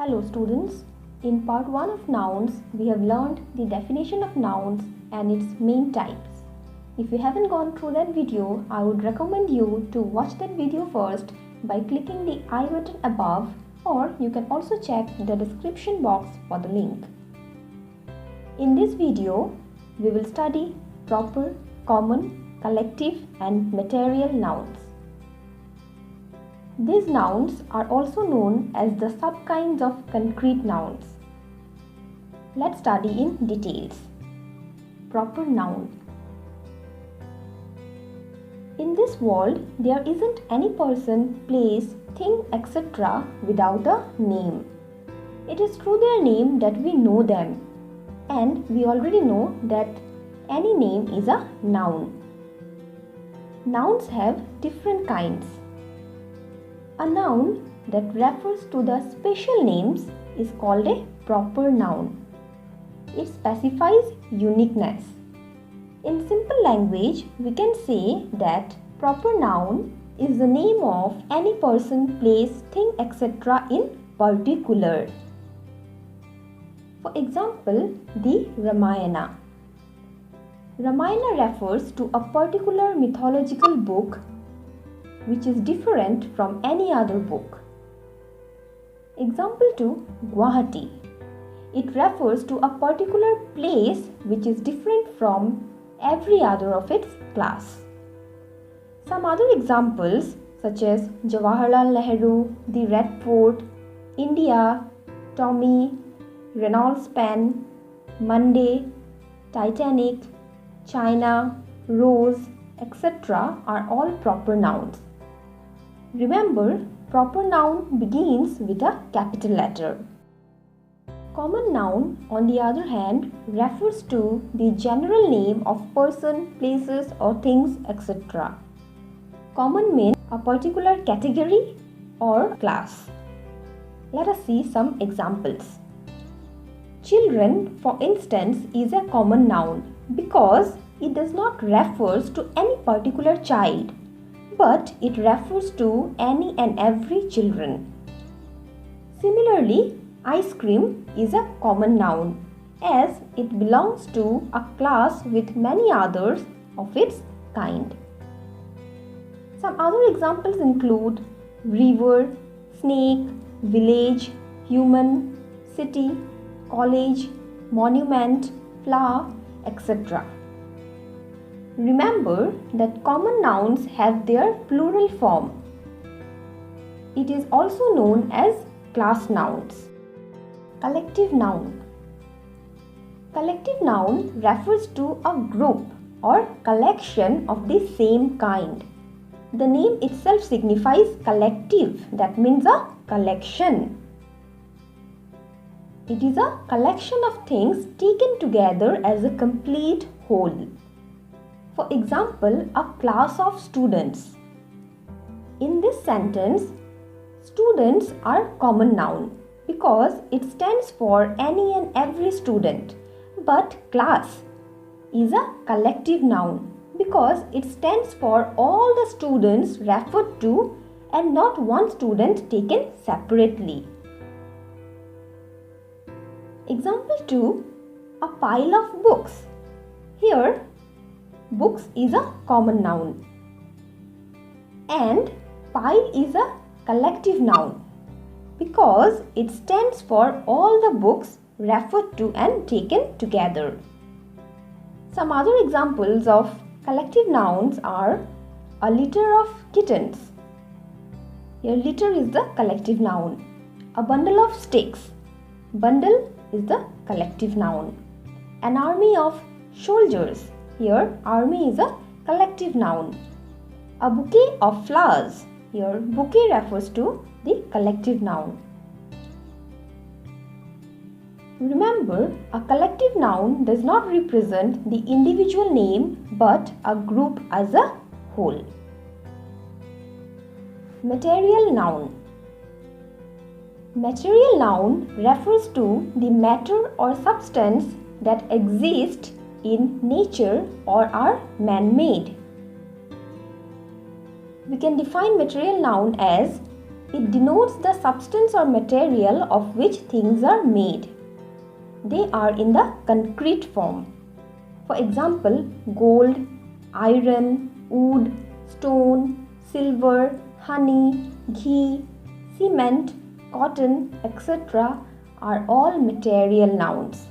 Hello students, in part 1 of nouns, we have learned the definition of nouns and its main types. If you haven't gone through that video, I would recommend you to watch that video first by clicking the I button above, or you can also check the description box for the link. In this video, we will study proper, common, collective and material nouns. These nouns are also known as the subkinds of concrete nouns. Let's study in details. Proper noun. In this world, there isn't any person, place, thing, etc. without a name. It is through their name that we know them, and we already know that any name is a noun. Nouns have different kinds. A noun that refers to the special names is called a proper noun. It specifies uniqueness. In simple language, we can say that proper noun is the name of any person, place, thing, etc. in particular. For example, the Ramayana. Ramayana refers to a particular mythological book which is different from any other book. Example 2, Guwahati. It refers to a particular place which is different from every other of its class. Some other examples such as Jawaharlal Nehru, the Red Fort, India, Tommy, Reynolds pen, Monday, Titanic, China, Rose, etc. are all proper nouns. Remember, proper noun begins with a capital letter. Common noun, on the other hand, refers to the general name of person, places or things, etc. Common means a particular category or class. Let us see some examples. Children, for instance, is a common noun because it does not refer to any particular child, but it refers to any and every children. Similarly, ice cream is a common noun as it belongs to a class with many others of its kind. Some other examples include river, snake, village, human, city, college, monument, flower, etc. Remember that common nouns have their plural form. It is also known as class nouns. Collective noun. Collective noun refers to a group or collection of the same kind. The name itself signifies collective, that means a collection. It is a collection of things taken together as a complete whole. For example, a class of students. In this sentence, students are common noun because it stands for any and every student, but class is a collective noun because it stands for all the students referred to and not one student taken separately. Example 2, a pile of books. Here, books is a common noun and pile is a collective noun because it stands for all the books referred to and taken together. Some other examples of collective nouns are a litter of kittens. Here litter is the collective noun. A bundle of sticks. Bundle is the collective noun. An army of soldiers. Here army is a collective noun. A bouquet of flowers. Here bouquet refers to the collective noun. Remember, a collective noun does not represent the individual name but a group as a whole. Material noun. Material noun refers to the matter or substance that exists in nature or are man-made. We can define material noun as It denotes the substance or material of which things are made. They are in the concrete form. For example, gold, iron, wood, stone, silver, honey, ghee, cement, cotton, etc. are all material nouns.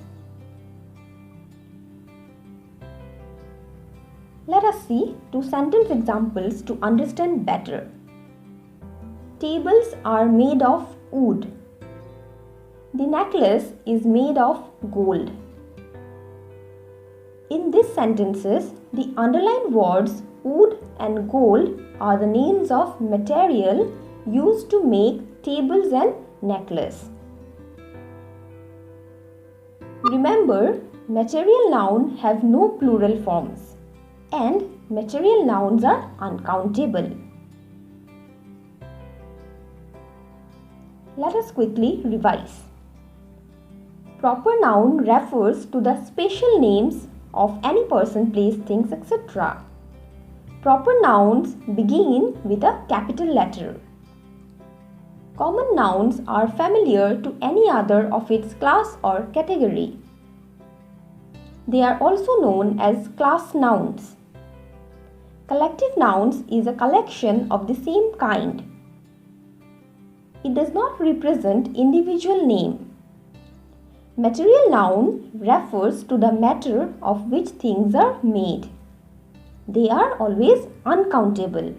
Let us see two sentence examples to understand better. Tables are made of wood. The necklace is made of gold. In these sentences, the underlined words wood and gold are the names of material used to make tables and necklace. Remember, material nouns have no plural forms and material nouns are uncountable. Let us quickly revise. Proper noun refers to the special names of any person, place, things, etc. Proper nouns begin with a capital letter. Common nouns are familiar to any other of its class or category. They are also known as class nouns. Collective nouns is a collection of the same kind. It does not represent individual name. Material noun refers to the matter of which things are made. They are always uncountable.